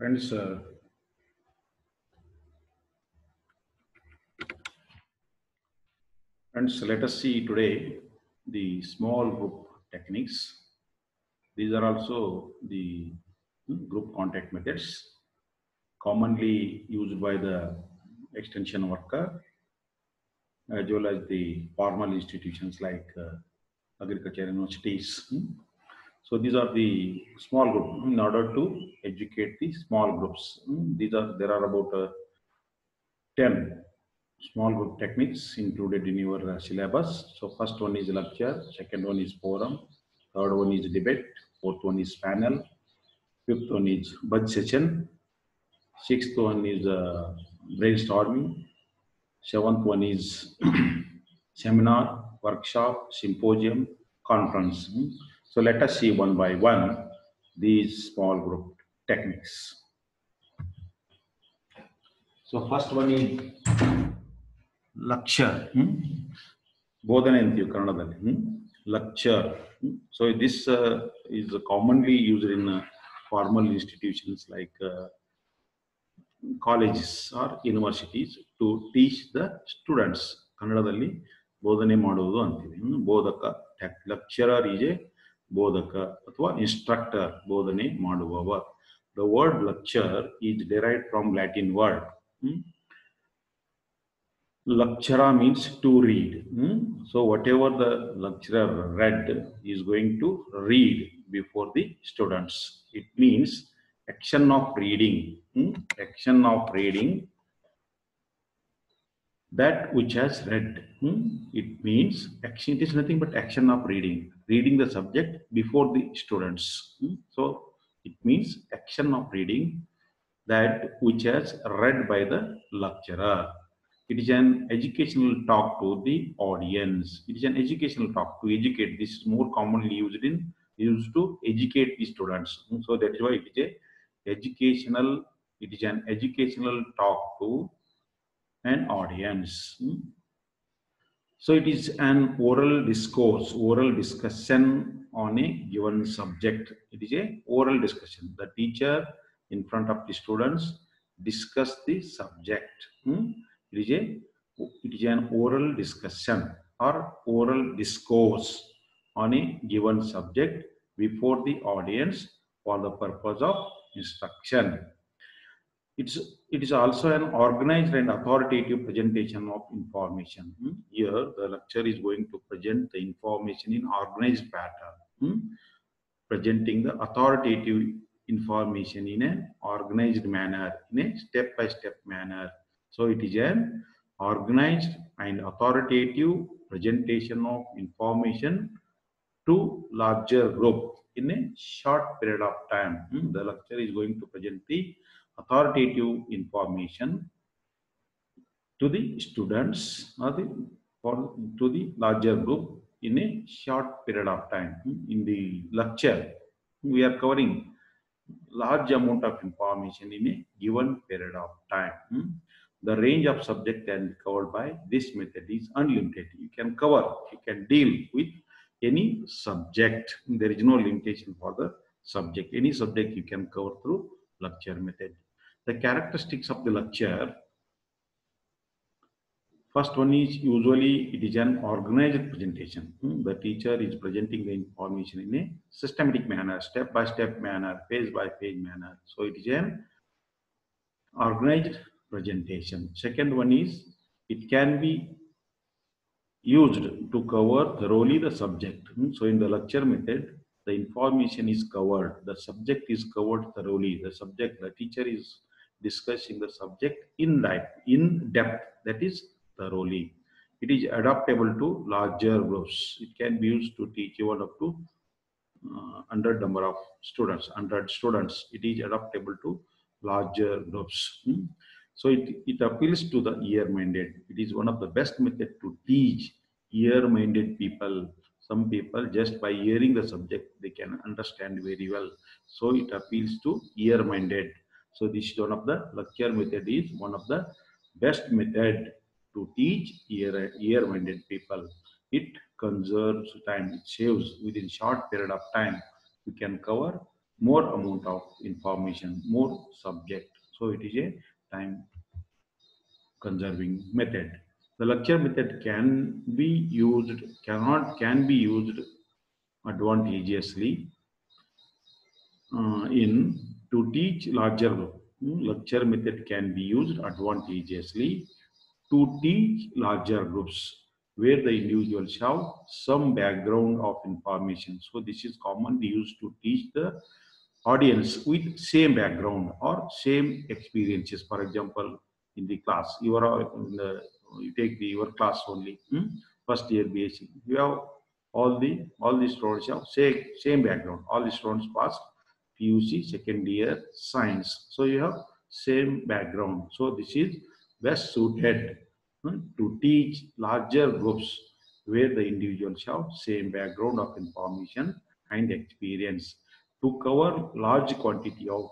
Friends, let us see today the small group techniques. These are also the group contact methods commonly used by the extension worker as well as the formal institutions like agriculture universities. So these are the small group in order to educate the small groups. There are about 10 small group techniques included in your syllabus. So first one is lecture, second one is forum, third one is debate, fourth one is panel, fifth one is budget session, sixth one is brainstorming, seventh one is seminar, workshop, symposium, conference. So let us see one by one these small group techniques. So first one is lecture. ಬೋಧನೆ ಅಂತೀವಿ ಕನ್ನಡದಲ್ಲಿ lecture. So this is commonly used in formal institutions like colleges or universities to teach the students. ಕನ್ನಡದಲ್ಲಿ ಬೋಧನೆ ಮಾಡುವುದು ಅಂತೀವಿ. ಬೋಧಕ, lecturer is a ಬೋಧಕ ಅಥವಾ ಇನ್ಸ್ಟ್ರಕ್ಟರ್, ಬೋಧನೆ ಮಾಡುವವ. The word lecture is derived from Latin word. Lectura means to read. So whatever the lecturer read is going to read before the students. It means action of reading. Action of reading that which has read. It means action. It is nothing but action of reading. Reading the subject before the students. So it means action of reading that which has read by the lecturer. It is an educational talk to the audience. It is an educational talk to educate. This is more commonly used to educate the students. So that is why it is a educational. It is an educational talk to an audience. So it is an oral discourse, oral discussion on a given subject. It is a oral discussion. The teacher in front of the students discuss the subject. It is an oral discussion or oral discourse on a given subject before the audience for the purpose of instruction. It is also an organized and authoritative presentation of information. Here, the lecturer is going to present the information in organized pattern, presenting the authoritative information in an organized manner, in a step-by-step manner. So it is an organized and authoritative presentation of information to larger group in a short period of time. The lecturer is going to present the authoritative information to the students or to the larger group in a short period of time. In the lecture, we are covering large amount of information in a given period of time. The range of subject can be covered by this method is unlimited. You can cover, you can deal with any subject. There is no limitation for the subject. Any subject you can cover through lecture method. The characteristics of the lecture. First one is usually it is an organized presentation. The teacher is presenting the information in a systematic manner, step-by-step manner, phase-by-phase manner. So it is an organized presentation. Second one is it can be used to cover thoroughly the subject. So in the lecture method, the information is covered, the subject is covered thoroughly. The teacher is discussing the subject in depth, that is thoroughly. It is adaptable to larger groups. It can be used to teach even up to 100 number of students, 100 students. It is adaptable to larger groups. So it appeals to the ear-minded. It is one of the best method to teach ear-minded people. Some people just by hearing the subject, they can understand very well. So it appeals to ear-minded. So this is one of the lecture method is one of the best method to teach ear-minded people. It conserves time. It saves within short period of time. We can cover more amount of information, more subject. So it is a time conserving method. The lecture method can be used advantageously in to teach larger lecture method can be used advantageously to teach larger groups where the individuals have some background of information. So this is commonly used to teach the audience with same background or same experiences. For example, in the class, you take your class only, first year BSc. You have all the students have same background. All the students passed PUC second year science. So you have same background. So this is best suited to teach larger groups where the individuals have same background of information and experience to cover large quantity of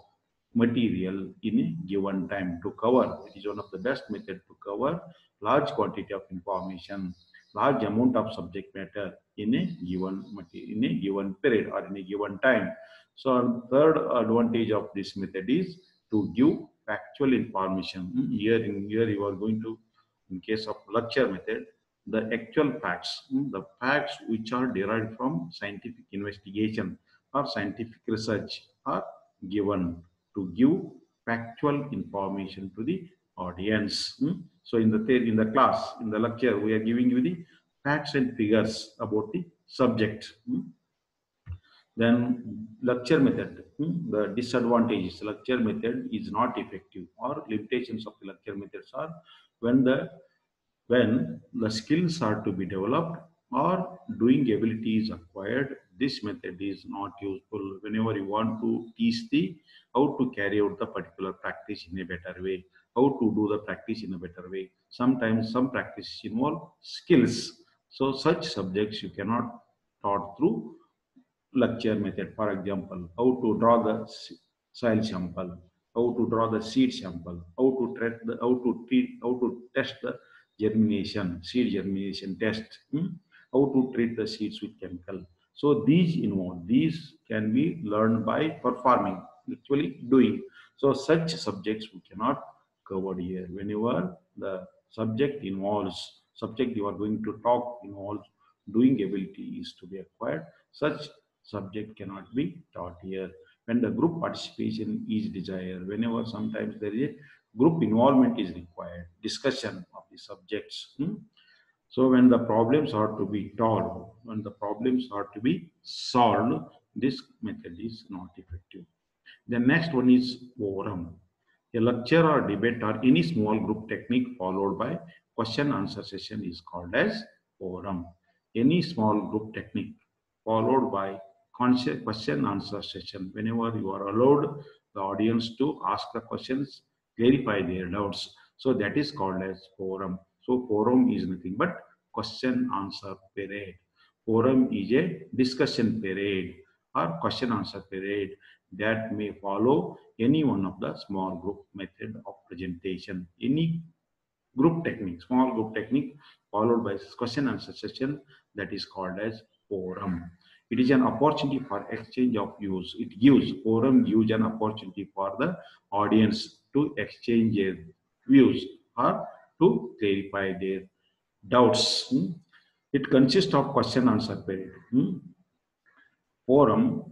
material in a given time. To cover, it is one of the best method to cover large quantity of information, large amount of subject matter in a in a given period or in a given time. So third advantage of this method is to give factual information. Here you are going to, in case of lecture method, the actual facts, the facts which are derived from scientific investigation or scientific research are given to give factual information to the audience. So in the class, in the lecture, we are giving you the facts and figures about the subject. Then lecture method, the disadvantages. Lecture method is not effective, or limitations of the lecture methods are when the skills are to be developed or doing ability is acquired. This method is not useful whenever you want to teach the how to carry out the particular practice in a better way, how to do the practice in a better way. Sometimes some practices involve skills, so such subjects you cannot taught through lecture method. For example, how to draw the soil sample, how to draw the seed sample, how to test the seed germination test, how to treat the seeds with chemical. So these can be learned by performing, actually doing. So such subjects we cannot cover here. Whenever the subject you are going to talk involves doing ability is to be acquired, such subject cannot be taught here. When the group participation is desired, whenever sometimes there is a group involvement is required, discussion of the subjects. So when the problems are to be solved, when the problems are to be solved, this method is not effective. The next one is forum. A lecture or debate or any small group technique followed by question answer session is called as forum. Any small group technique followed by question answer session. Whenever you are allowed the audience to ask the questions, clarify their doubts. So that is called as forum. So forum is nothing but question answer period. Forum is a discussion period or question answer period that may follow any one of the small group method of presentation. Any group technique, small group technique followed by question answer session, that is called as forum. It is an opportunity for exchange of views. Forum gives an opportunity for the audience to exchange their views or to clarify their doubts. It consists of question answer period. Forum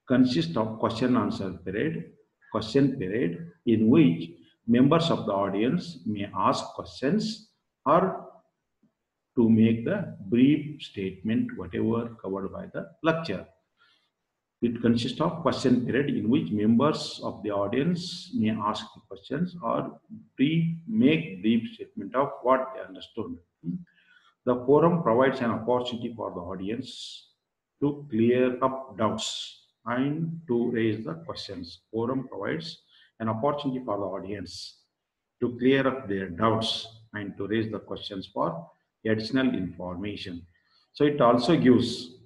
consists of question period in which members of the audience may ask questions or to make the brief statement whatever covered by the lecture. It consists of question period in which members of the audience may ask the questions or make brief statement of what they understood. The forum provides an opportunity for the audience to clear up doubts and to raise the questions. Forum provides an opportunity for the audience to clear up their doubts and to raise the questions for additional information. So it also gives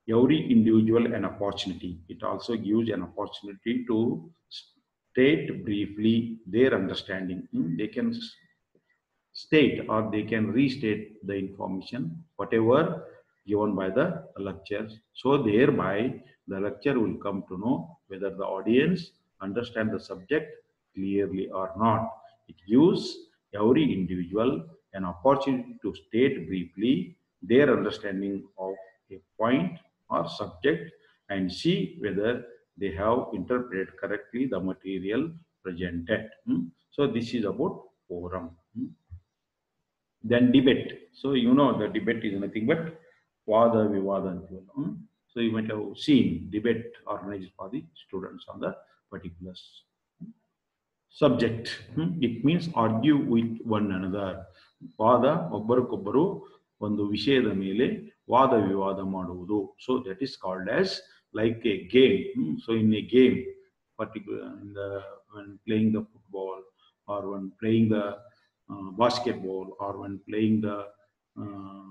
every individual an opportunity. It also gives an opportunity to state briefly their understanding. They can state or they can restate the information whatever given by the lecture, so thereby the lecturer will come to know whether the audience understand the subject clearly or not. It gives every individual an opportunity to state briefly their understanding of a point or subject and see whether they have interpreted correctly the material presented. So this is about forum. Then debate. So you know the debate is nothing but Vada Vivada. So you might have seen debate organized for the students on the particular subject. It means argue with one another. ವಾದ ಒಬ್ಬರಿಗೊಬ್ಬರು ಒಂದು ವಿಷಯದ ಮೇಲೆ ವಾದ ವಿವಾದ ಮಾಡುವುದು. So that is called as like a game. So in a game, particular when playing the football or when playing the basketball or when playing the uh,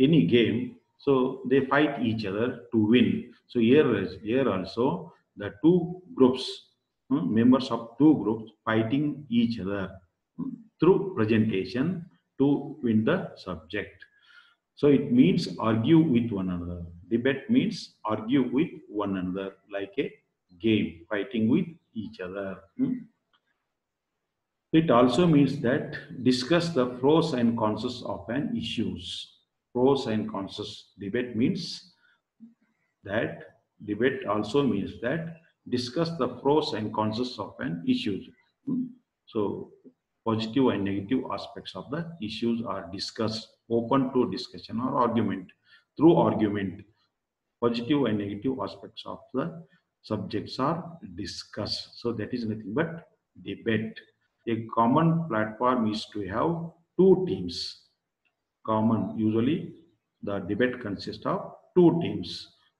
any game, so they fight each other to win. So here also the two groups, members of two groups fighting each other through presentation to win the subject. So it means argue with one another. Debate means argue with one another like a game, fighting with each other. It also means that discuss the pros and cons of an issues. Pros and cons. Debate means that debate also means that discuss the pros and cons of an issue. So positive and negative aspects of the issues are discussed, open to discussion or argument. Through argument, positive and negative aspects of the subjects are discussed. So that is nothing but debate. A common platform is to have two teams. Common, usually the debate consists of two teams.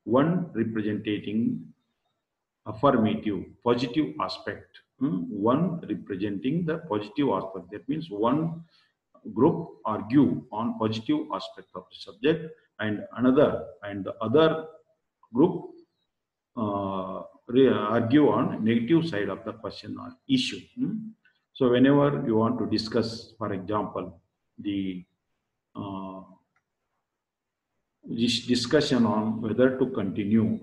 One representing affirmative, positive aspect. One representing the positive aspect. That means one group argue on positive aspect of the subject and the other group argue on negative side of the question or issue. So whenever you want to discuss, for example, the this discussion on whether to continue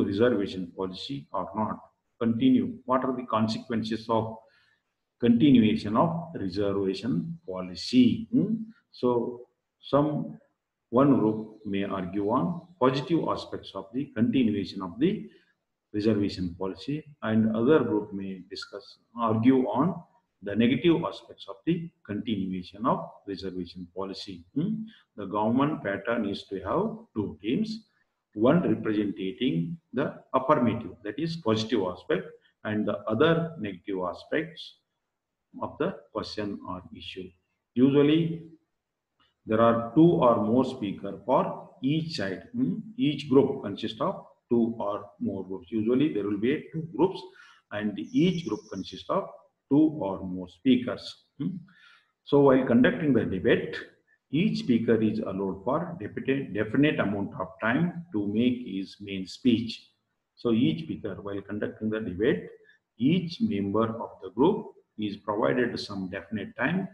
reservation policy or not, continue, what are the consequences of continuation of reservation policy. So one group may argue on positive aspects of the continuation of the reservation policy and other group may argue on the negative aspects of the continuation of reservation policy. The government pattern is to have two teams, one representing the affirmative, that is positive aspect, and the other negative aspects of the question or issue. Usually, there are two or more speakers for each side. Each group consists of two or more groups. Usually, there will be two groups, and each group consists of two or more speakers. So, while conducting the debate, each speaker is allowed for definite amount of time to make his main speech. So, each speaker, while conducting the debate, each member of the group is provided some definite time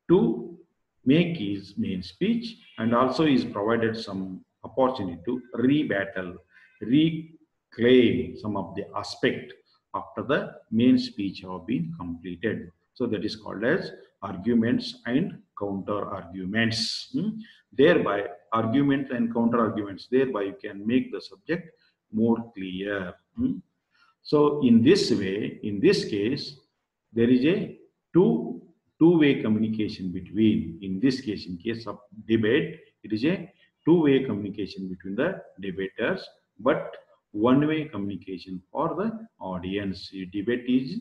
to make his main speech and also is provided some opportunity to reclaim some of the aspect after the main speech have been completed. So that is called as arguments and counter arguments. Thereby, arguments and counter arguments, thereby you can make the subject more clear. So in this way, in this case, there is a two-way communication between, in this case, in case of debate, it is a two-way communication between the debaters, but one-way communication for the audience. The debate is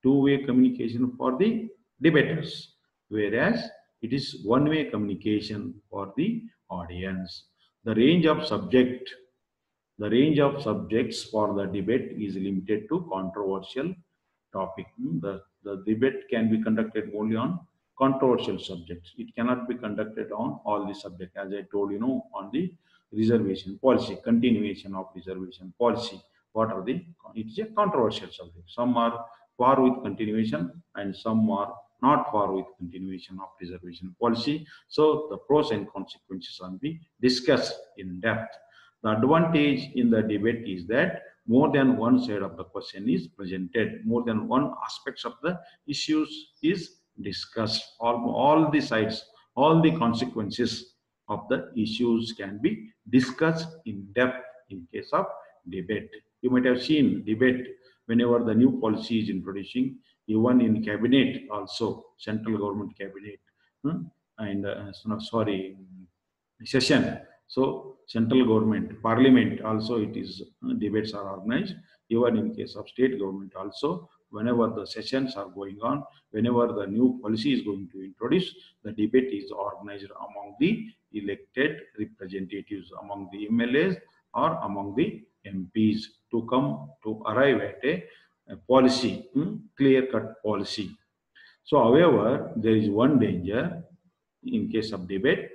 two-way communication for the debaters, whereas it is one-way communication for the audience. The range of subjects for the debate is limited to controversial topic. The debate can be conducted only on controversial subjects. It cannot be conducted on all the subjects. As I told you, on the reservation policy, continuation of reservation policy. What are the? It is a controversial subject. Some are for with continuation, and some are not for with continuation of reservation policy. So the pros and consequences will be discussed in depth. The advantage in the debate is that more than one side of the question is presented, more than one aspects of the issues is discussed. All the sides, all the consequences of the issues can be discussed in depth in case of debate. You might have seen debate whenever the new policy is introducing, even in cabinet also, central government cabinet, and sorry, session. So central government, parliament also it is debates are organized. Even in case of state government also, whenever the sessions are going on, whenever the new policy is going to introduce, the debate is organized among the elected representatives, among the MLAs or among the MPs to come to arrive at a policy, clear-cut policy. So, however, there is one danger in case of debate.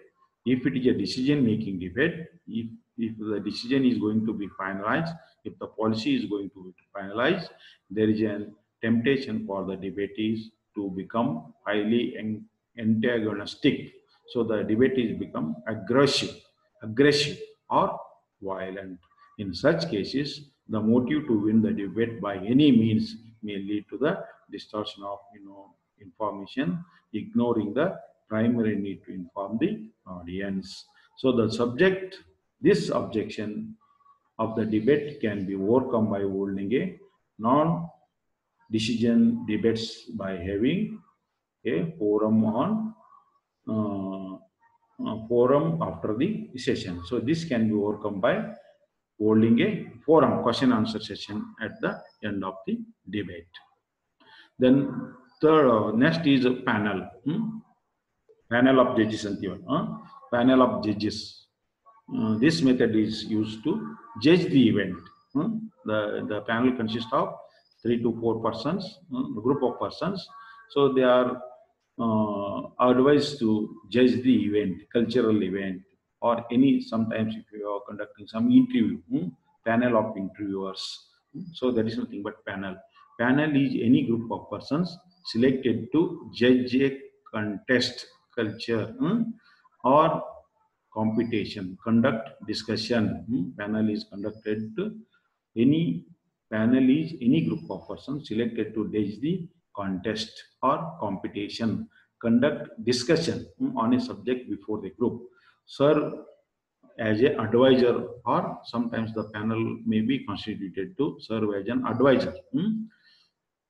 If it is a decision-making debate, if the decision is going to be finalized, if the policy is going to be finalized, there is a temptation for the debatees to become highly antagonistic. So the debate is become aggressive or violent. In such cases, the motive to win the debate by any means may lead to the distortion of information, ignoring the primary need to inform the audience. So the subject, this objection of the debate can be overcome by holding a non-decision debates by having a forum on forum after the session. So this can be overcome by holding a forum question answer session at the end of the debate. Then third, next is a panel. Panel of judges and panel of judges. This method is used to judge the event. The panel consists of 3 to 4 persons, a group of persons. So they are advised to judge the event, cultural event, or any sometimes if you are conducting some interview, panel of interviewers. So that is nothing but panel. Panel is any group of persons selected to judge a contest, culture, or competition, conduct discussion. Panel is conducted to any panel is any group of persons selected to judge the contest or competition, conduct discussion on a subject before the group, serve as an advisor, or sometimes the panel may be constituted to serve as an advisor.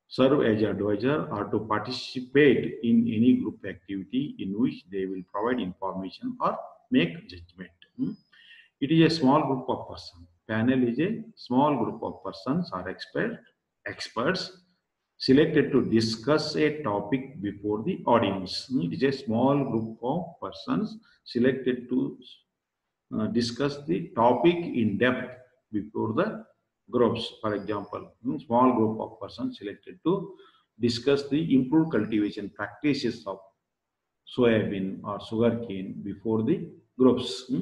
Serve as advisor or to participate in any group activity in which they will provide information or make judgment. It is a small group of persons. Panel is a small group of persons or experts selected to discuss a topic before the audience. It is a small group of persons selected to discuss the topic in depth before the groups. For example, small group of persons selected to discuss the improved cultivation practices of soybean or sugarcane before the groups.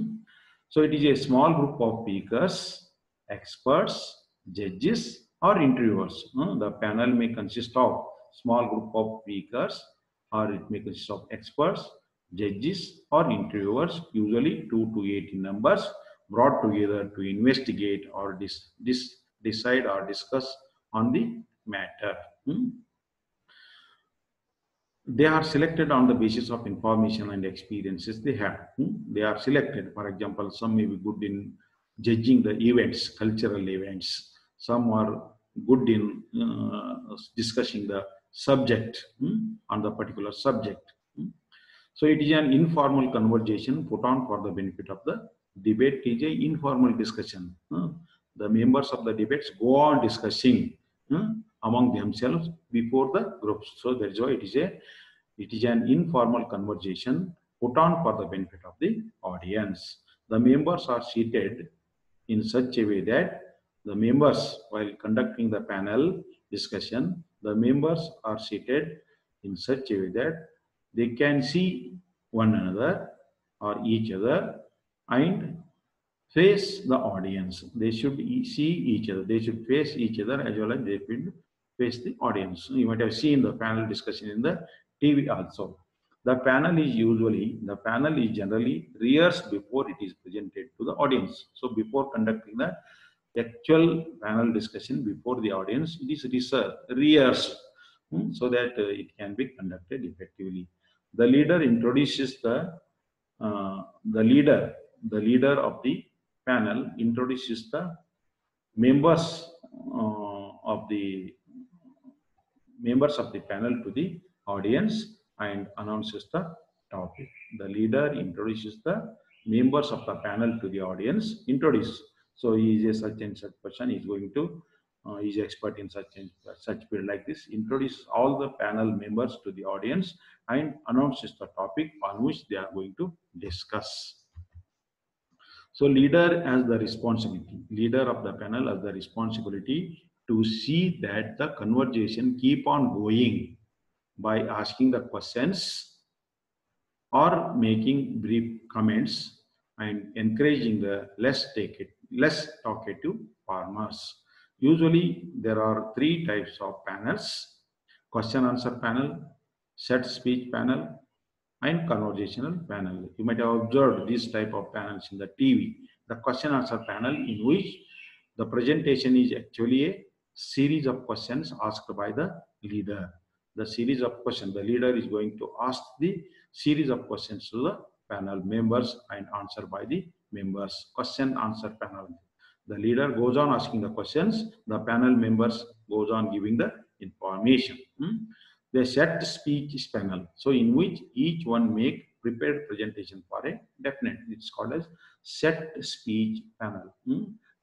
So it is a small group of speakers, experts, judges, or interviewers. The panel may consist of small group of speakers, or it may consist of experts, judges, or interviewers, usually 2 to 8 in numbers, brought together to investigate or decide or discuss on the matter. They are selected on the basis of information and experiences they have. They are selected. For example, some may be good in judging the events, cultural events. Some are good in discussing the subject on the particular subject. So it is an informal conversation put on for the benefit of the debate. It is an informal discussion. The members of the debates go on discussing among themselves before the groups. So that is why it is an informal conversation put on for the benefit of the audience. The members are seated in such a way that the members, while conducting the panel discussion, the members are seated in such a way that they can see one another or each other and face the audience. They should see each other. They should face each other as well as they should face the audience. You might have seen the panel discussion in the TV also. The panel is generally rehearsed before it is presented to the audience. So before conducting the actual panel discussion before the audience, it is rehearsed, so that it can be conducted effectively. The leader introduces uh, the leader, the leader of the panel introduces the members of the panel to the audience and announces the topic. The leader introduces the members of the panel to the audience. Introduce. So he is a such and such person. He is going to he is expert in such and such field like this. Introduce all the panel members to the audience and announces the topic on which they are going to discuss. So leader has the responsibility, leader of the panel has the responsibility to see that the conversation keep on going by asking the questions or making brief comments and encouraging the less talkative farmers. Usually there are three types of panels: question answer panel, set speech panel, and conversational panel. You might have observed these type of panels in the TV. The question answer panel, in which the presentation is actually a series of questions asked by the leader. The series of questions, the leader is going to ask the series of questions to the panel members and answered by the members. Question answer panel. The leader goes on asking the questions, the panel members goes on giving the information. The set speech panel, so in which each one make prepared presentation for a definite. It's called as set speech panel.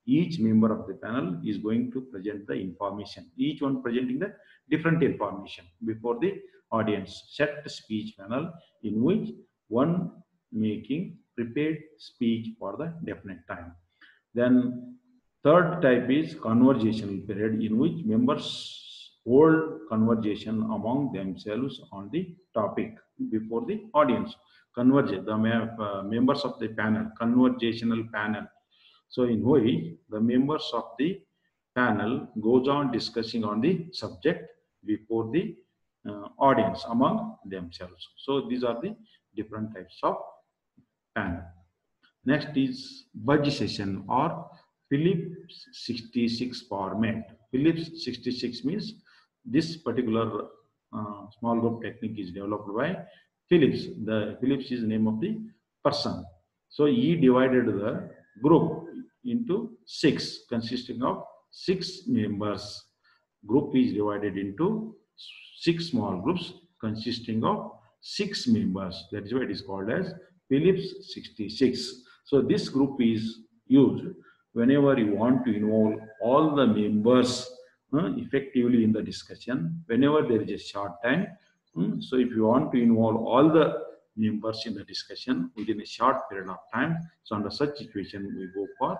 Each member of the panel is going to present the information, each one presenting the different information before the audience. Set speech panel, in which one making prepared speech for the definite time. Then third type is conversational period, in which members hold conversation among themselves on the topic before the audience. Members of the panel, conversational panel. So in which the members of the panel goes on discussing on the subject before the audience among themselves. So these are the different types of panel. Next is budge session or Phillips 66 format. Phillips 66 means this particular small group technique is developed by Phillips. The Phillips is the name of the person. So he divided the group into six, consisting of six members. Group is divided into six small groups consisting of six members. That is why it is called as Phillips 66. So this group is used whenever you want to involve all the members effectively in the discussion, whenever there is a short time. So if you want to involve all the members in the discussion within a short period of time, so under such situation we go for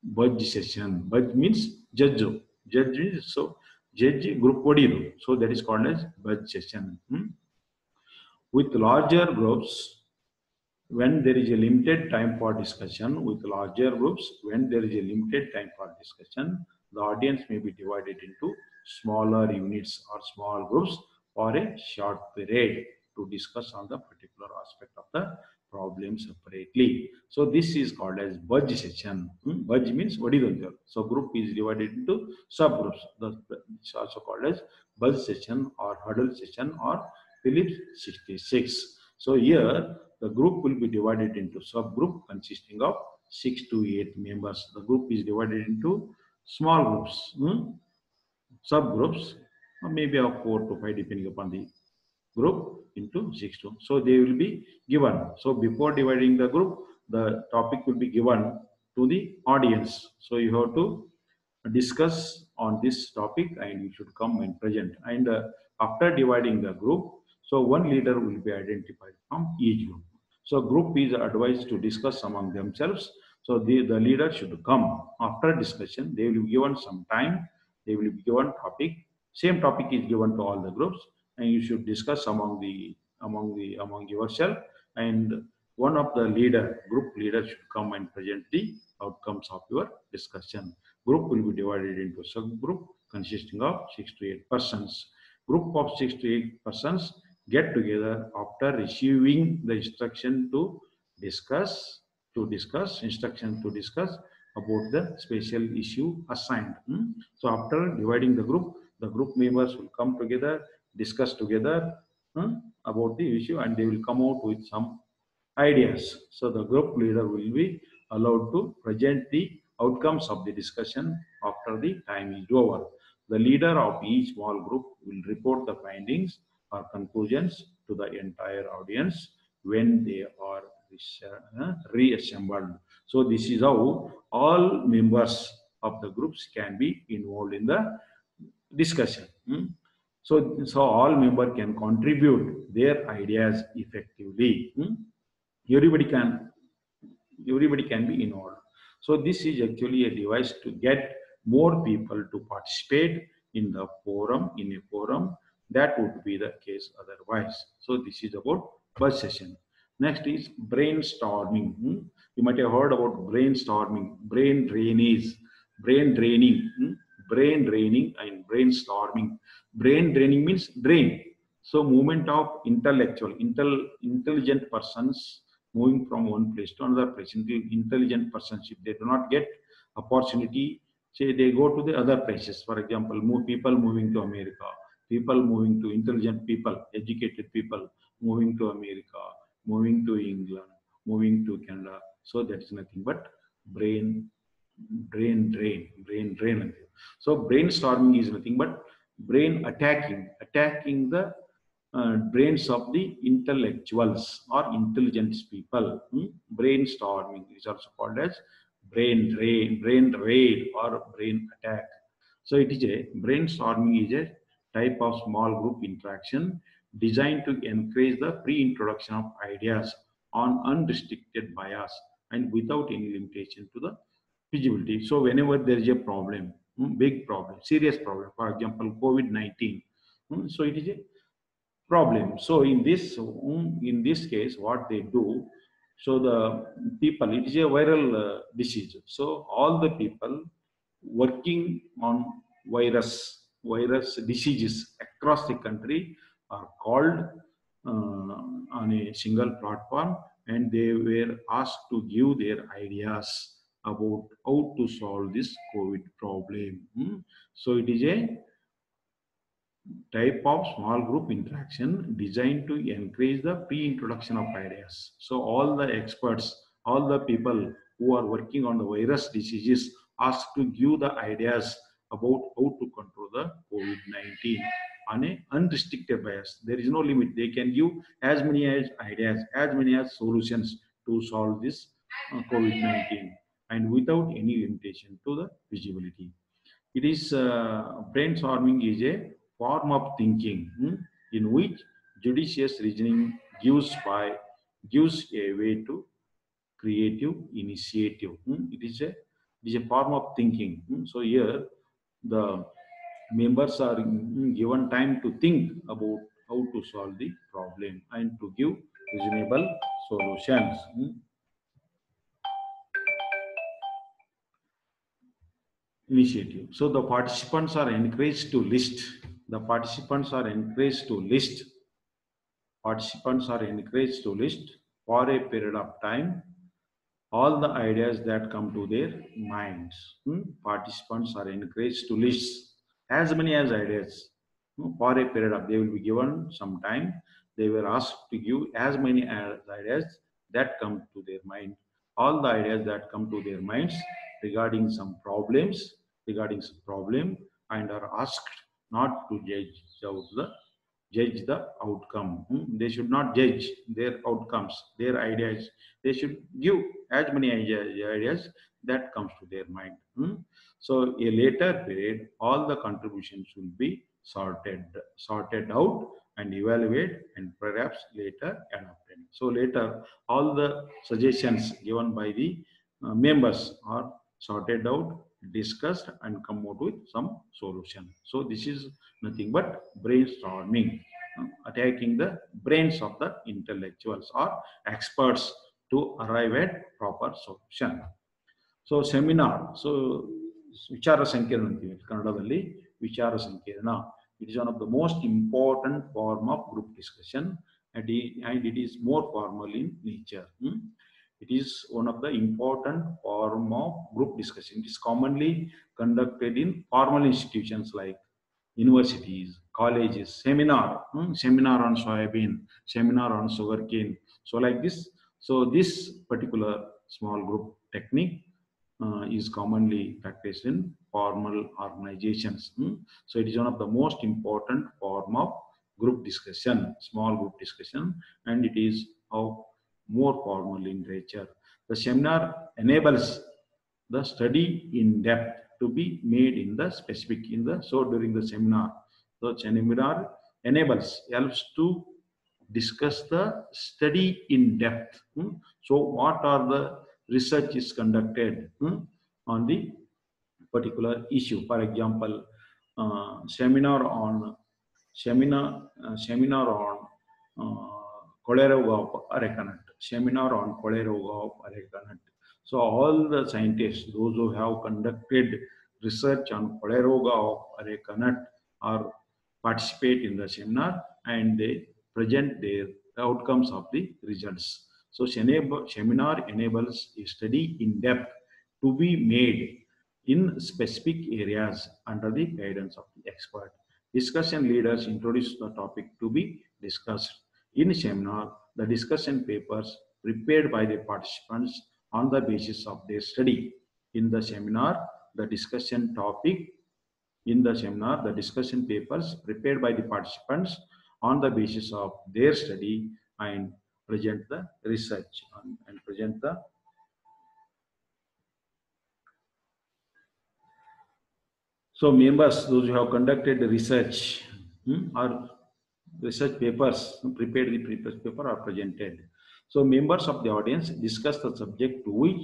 budge session. Budge means judge. Judge means so judge group odiru. So that is called as budge session. With larger groups, when there is a limited time for discussion, with larger groups, when there is a limited time for discussion, the audience may be divided into smaller units or small groups for a short period to discuss on the particular aspect of the problem separately. So this is called as budge session. Budge means vadidantal. So group is divided into subgroups. It's also called as budge session or huddle session or Phillips 66. So here the group will be divided into subgroup consisting of 6 to 8 members. The group is divided into small groups, subgroups, or maybe of 4 to 5 depending upon the group into 6 to. So they will be given. So before dividing the group, the topic will be given to the audience. So you have to discuss on this topic and you should come and present. And after dividing the group, so one leader will be identified from each group. So group is advised to discuss among themselves. So the leader should come after discussion. They will be given some time. They will be given topic. Same topic is given to all the groups, and you should discuss among yourself. And one of the group leader should come and present the outcomes of your discussion. Group will be divided into subgroup consisting of 6 to 8 persons. Group of 6 to 8 persons get together after receiving the instruction to discuss, instruction to discuss about the special issue assigned. So after dividing the group members will come together, discuss together about the issue, and they will come out with some ideas. So the group leader will be allowed to present the outcomes of the discussion after the time is over. The leader of each small group will report the findings or conclusions to the entire audience when they are reassembled. So this is how all members of the groups can be involved in the discussion. So all member can contribute their ideas effectively. Everybody can everybody can be involved. So this is actually a device to get more people to participate in the forum, in a forum. That would be the case otherwise. So this is about first session. Next is brainstorming. You might have heard about brainstorming, brain draining, brain draining and brainstorming. Brain draining means drain. So movement of intelligent persons moving from one place to another place. Intelligent persons, if they do not get opportunity, say they go to the other places. For example, people moving to America, people moving to intelligent people, educated people moving to America, moving to England, moving to Canada. So that is nothing but brain, brain drain. So brainstorming is nothing but brain attacking the brains of the intellectuals or intelligent people. Brainstorming is also called as brain raid or brain attack. So it is a brainstorming is a type of small group interaction designed to encourage the pre-introduction of ideas on unrestricted bias and without any limitation to the feasibility. So whenever there is a problem, big problem, serious problem, for example, COVID-19, so it is a problem. So in this case, what they do, so the people, it is a viral disease. So all the people working on virus diseases across the country are called on a single platform, and they were asked to give their ideas about how to solve this COVID problem. So it is a type of small group interaction designed to encourage the pre-introduction of ideas. So all the experts, all the people who are working on the virus diseases asked to give the ideas about how to control the COVID-19 on a unrestricted bias. There is no limit. They can give as many as ideas, as many as solutions to solve this COVID-19 and without any limitation to the visibility. It is brainstorming is a form of thinking in which judicious reasoning gives a way to creative initiative. It is a form of thinking. So here the members are given time to think about how to solve the problem and to give reasonable solutions. Initiative. So the participants are encouraged to list. The participants are encouraged to list. Participants are encouraged to list for a period of time all the ideas that come to their minds. Participants are encouraged to list as many as ideas for a period of. They will be given some time. They were asked to give as many ideas that come to their mind. All the ideas that come to their minds regarding some problems, and are asked not to judge the outcome. They should not judge their outcomes, their ideas. They should give as many ideas that comes to their mind. So a later period, all the contributions will be sorted out and evaluated and perhaps later adopted. So later, all the suggestions given by the members are sorted out, discussed, and come out with some solution. So this is nothing but brainstorming, attacking the brains of the intellectuals or experts to arrive at proper solution. So seminar, so ವಿಚಾರ ಸಂಕಿರಣ ಅಂತೀವಿ ಕನ್ನಡದಲ್ಲಿ ವಿಚಾರ ಸಂಕಿರಣ. It is one of the most important form of group discussion, and it is more formal in nature. It is one of the important form of group discussion. It is commonly conducted in formal institutions like universities, colleges, seminar on soybean, seminar on sugarcane. So like this, so this particular small group technique is commonly practiced in formal organizations. So it is one of the most important form of group discussion, small group discussion, and it is of more formal in nature. The seminar enables the study in depth to be made in the specific in the so during the seminar. The seminar enables helps to discuss the study in depth. So what are the research is conducted on the particular issue. For example, seminar on cholera of arecanut. Seminar on cholera of arecanut. So all the scientists, those who have conducted research on cholera of arecanut, are participate in the seminar and they present their outcomes of the results. So seminar enables a study in depth to be made in specific areas under the guidance of the expert. Discussion leaders introduce the topic to be discussed. In seminar, the discussion papers prepared by the participants on the basis of their study. In the seminar, the discussion topic in the seminar, the discussion papers prepared by the participants on the basis of their study and present the research and present the so members, those who have conducted the research or research papers, prepared the research paper are presented. So members of the audience discuss the subject to which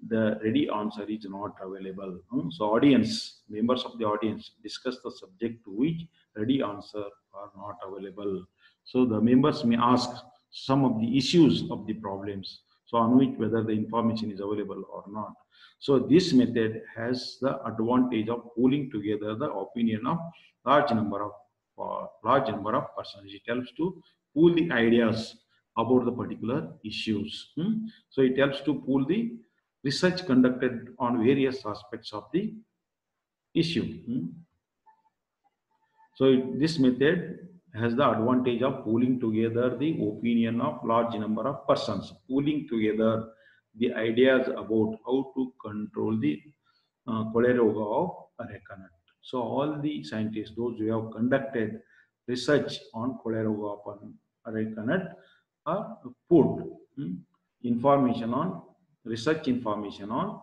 the ready answer is not available. So audience, members of the audience discuss the subject to which ready answer are not available. So the members may ask some of the issues of the problems, so on which whether the information is available or not. So this method has the advantage of pooling together the opinion of large number of persons. It helps to pool the ideas about the particular issues. So it helps to pool the research conducted on various aspects of the issue. So this method has the advantage of pooling together the opinion of large number of persons, pooling together the ideas about how to control the cholera of arecanut. So all the scientists, those who have conducted research on cholera of arecanut, are put information on research information on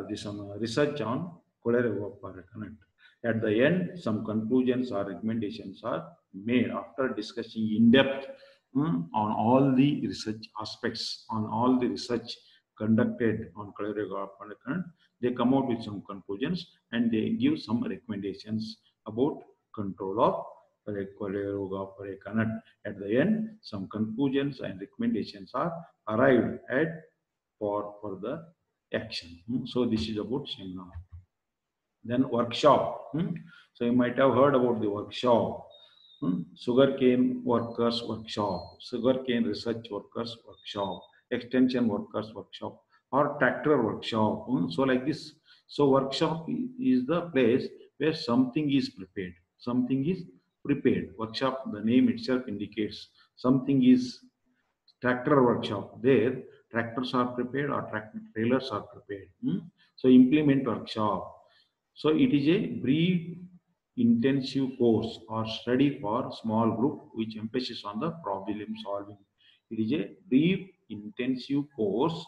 this research on cholera arecanut. At the end, some conclusions or recommendations are made after discussing in depth on all the research aspects, on all the research conducted on cholera arecanut. They come out with some conclusions and they give some recommendations about control of cholera arecanut. At the end, some conclusions and recommendations are arrived at for further action. So this is about seminar. Then workshop. So you might have heard about the workshop. Sugarcane workers workshop, sugarcane research workers workshop, extension workers workshop, or tractor workshop. So like this. So workshop is the place where something is prepared. Something is prepared. Workshop, the name itself indicates something is tractor workshop. There, tractors are prepared or tractor trailers are prepared. So implement workshop. So it is a brief intensive course or study for small group which emphasis on the problem solving. It is a brief intensive course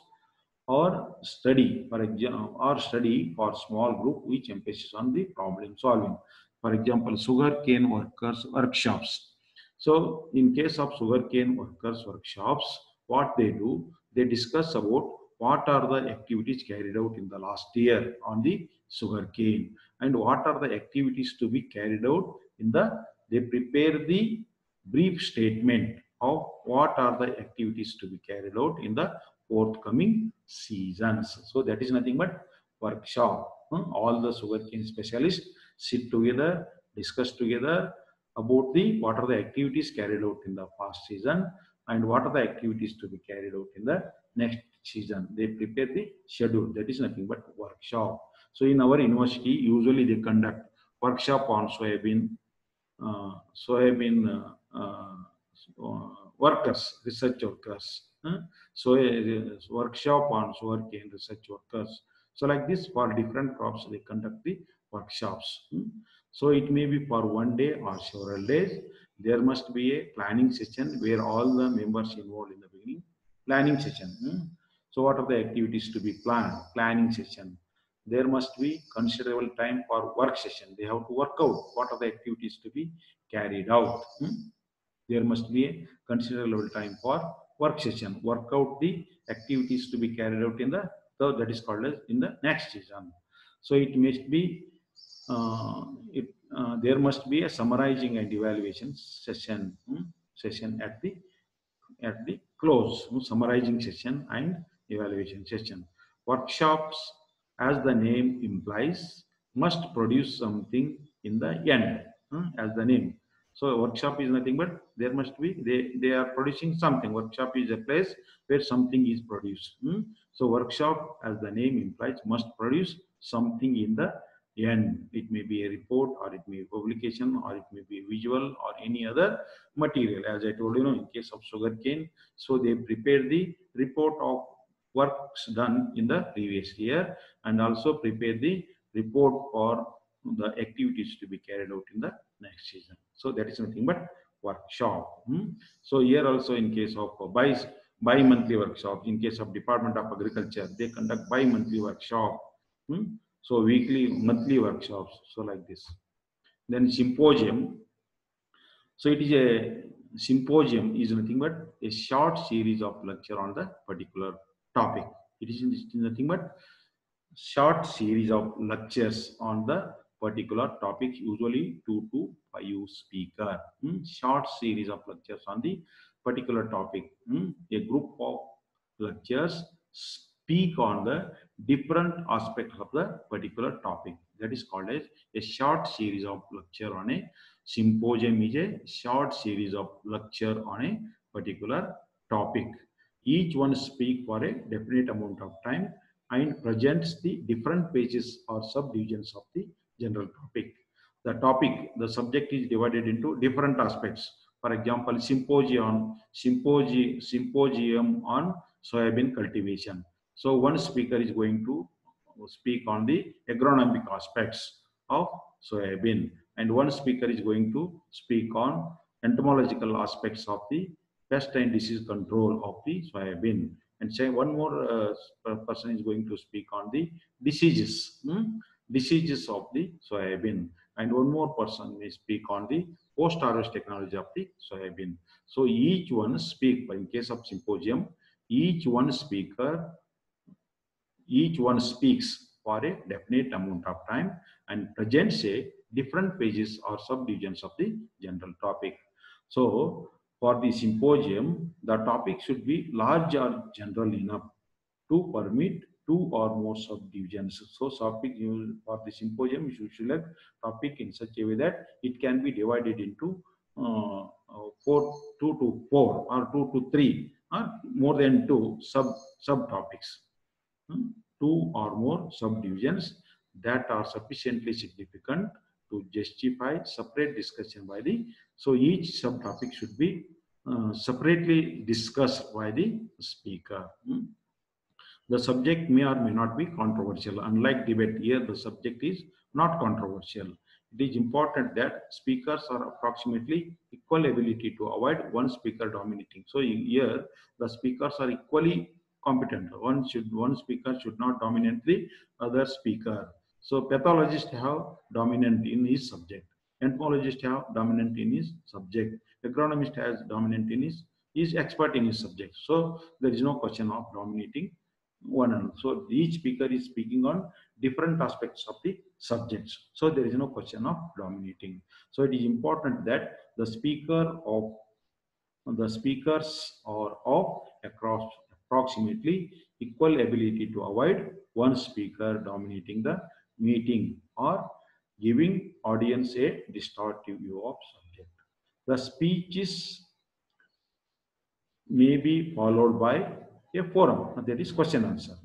or study for example or study for small group which emphasis on the problem solving. For example, sugarcane workers workshops. So in case of sugarcane workers workshops, what they do, they discuss about what are the activities carried out in the last year on the sugarcane and what are the activities to be carried out in the, they prepare the brief statement of what are the activities to be carried out in the forthcoming seasons. So that is nothing but workshop. All the sugarcane specialists sit together, discuss together about the what are the activities carried out in the past season and what are the activities to be carried out in the next season. They prepare the schedule. That is nothing but workshop. So in our university, usually they conduct workshop on workers, research workers. So workshop on sugarcane research workers. So like this, for different crops, they conduct the workshops. So it may be for one day or several days. There must be a planning session where all the members involved in the beginning. Planning session. So what are the activities to be planned? Planning session. There must be considerable time for work session. They have to work out what are the activities to be carried out. There must be a considerable time for work session. Work out the activities to be carried out in the, so that is called as in the next season. So it must be there must be a summarizing and evaluation session session at the close, summarizing session and evaluation session. Workshops, as the name implies, must produce something in the end, as the name. So workshop is nothing but there must be, they are producing something. Workshop is a place where something is produced. So workshop, as the name implies, must produce something in the end. It may be a report or it may be publication or it may be visual or any other material. As I told you, in case of sugarcane, so they prepare the report of works done in the previous year and also prepare the report for the activities to be carried out in the next season. So that is nothing but workshop. So here also in case of bi-monthly workshop, in case of Department of Agriculture, they conduct bi-monthly workshop. So weekly, monthly workshops. So like this. Then symposium. So it is a symposium is nothing but a short series of lecture on the particular topic. It is nothing but short series of lectures on the particular topic, usually 2 to 5 speaker. Short series of lectures on the particular topic. A group of lectures speak on the different aspects of the particular topic. That is called as a short series of lecture on a symposium. Is a short series of lecture on a particular topic. Each one speak for a definite amount of time and presents the different pages or subdivisions of the general topic. The subject is divided into different aspects. For example, symposium on soybean cultivation. So one speaker is going to speak on the agronomic aspects of soybean, and one speaker is going to speak on entomological aspects of the pest and disease control of the soybean, and say one more person is going to speak on the diseases of the soybean, and one more person may speak on the post harvest technology of the soybean. So each one speak, in case of symposium, each one speaks for a definite amount of time and presents a different pages or subdivisions of the general topic. So for the symposium, the topic should be large or general enough to permit 2 or more subdivisions. So topic for the symposium, you should select topic in such a way that it can be divided into 2 to 4 or 2 to 3 or more than 2 subtopics. 2 or more subdivisions that are sufficiently significant to justify separate discussion by the, so each subtopic should be separately discussed by the speaker. The subject may or may not be controversial. Unlike debate, here the subject is not controversial. It is important that speakers are approximately equal ability to avoid one speaker dominating. So here the speakers are equally competent. One speaker should not dominate the other speaker. So pathologist have dominant in his subject. Entomologist have dominant in his subject. Agronomist has dominant in his expert in his subject. So there is no question of dominating one another. So each speaker is speaking on different aspects of the subjects. So there is no question of dominating. So it is important that the speakers are of approximately equal ability to avoid one speaker dominating the meeting, or giving audience a distortive view of subject. The speech is may be followed by a forum. That is question answer.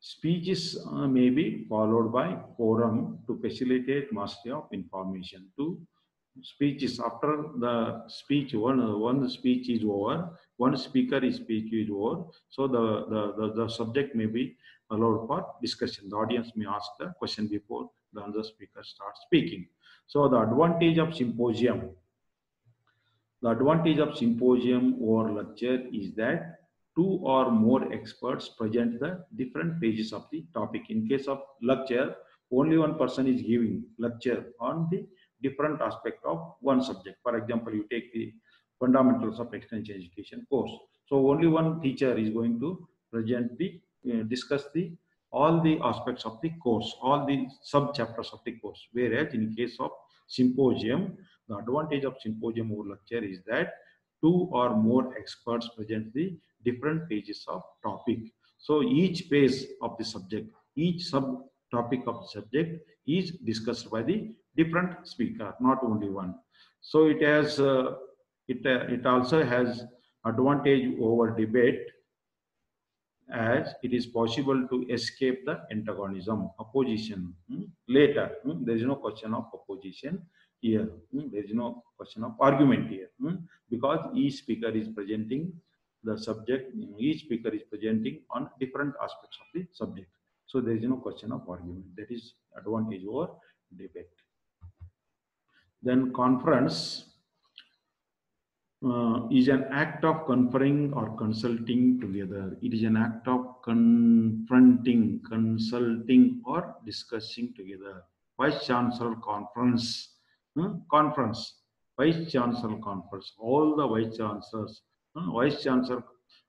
Speeches may be followed by forum to facilitate mastery of information. To speeches after the speech, one speech is over, one speaker speech is over. So the subject may be allowed for discussion. The audience may ask the question before the other speaker starts speaking. So the advantage of symposium. The advantage of symposium or lecture is that two or more experts present the different pages of the topic. In case of lecture, only one person is giving lecture on the different aspect of one subject. For example, you take the fundamentals of extension education course. So only one teacher is going to present the discuss the all the aspects of the course, all the sub chapters of the course. Whereas in case of symposium, the advantage of symposium or lecture is that two or more experts present the different pages of topic. So each page of the subject, each subtopic of the subject is discussed by the different speaker, not only one. So it also has advantage over debate, as it is possible to escape the antagonism, opposition. Later, there is no question of opposition here. There is no question of argument here, because each speaker is presenting the subject, each speaker is presenting on different aspects of the subject. So there is no question of argument. That is advantage over debate. Then conference is an act of conferring or consulting together. It is an act of confronting, consulting, or discussing together. Vice Chancellor Conference. Conference. Vice Chancellor Conference. All the Vice Chancellors. Vice Chancellor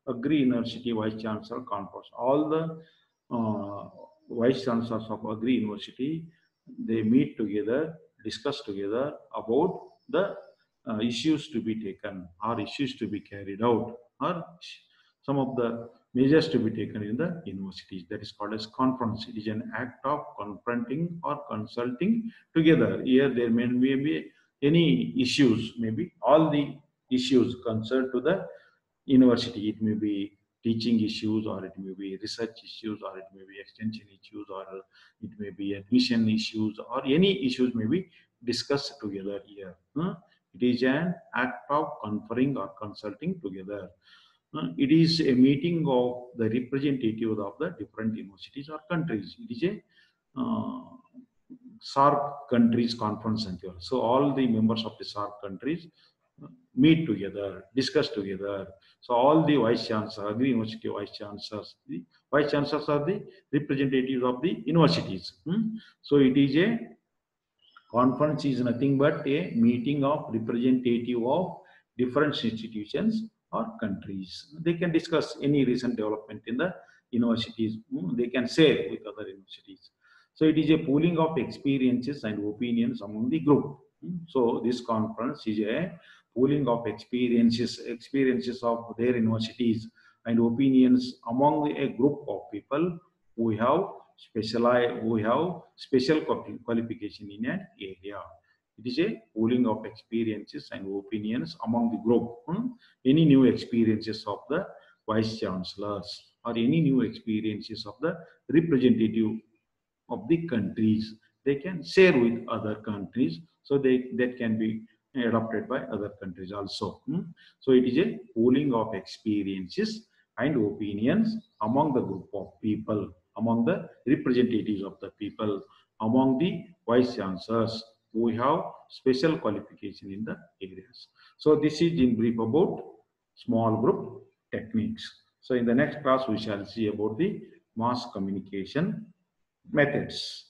Agri University Vice Chancellor Conference. All the Vice Chancellors of Agri University, they meet together, discuss together about the issues to be taken or issues to be carried out or some of the measures to be taken in the universities. That is called as conference. It is an act of confronting or consulting together. Here there may be any issues, maybe all the issues concerned to the university. It may be teaching issues, or it may be research issues, or it may be extension issues, or it may be admission issues, or any issues may be discussed together here. It is an act of conferring or consulting together. It is a meeting of the representatives of the different universities or countries. It is a SARC countries conference. So all the members of the SARC countries meet together, discuss together. So all the vice chancellors, Agri University vice chancellors, the vice chancellors are the representatives of the universities. So it is a conference is nothing but a meeting of representative of different institutions or countries. They can discuss any recent development in the universities. They can share with other universities. So it is a pooling of experiences and opinions among the group. So this conference is a pooling of experiences of their universities and opinions among a group of people who have special qualification in an area. It is a pooling of experiences and opinions among the group. Any new experiences of the vice chancellors or any new experiences of the representative of the countries, they can share with other countries, so that can be adopted by other countries also. So it is a pooling of experiences and opinions among the group of people, among the representatives of the people, among the vice chancellors who have special qualification in the areas. So this is in brief about small group techniques. So in the next class we shall see about the mass communication methods.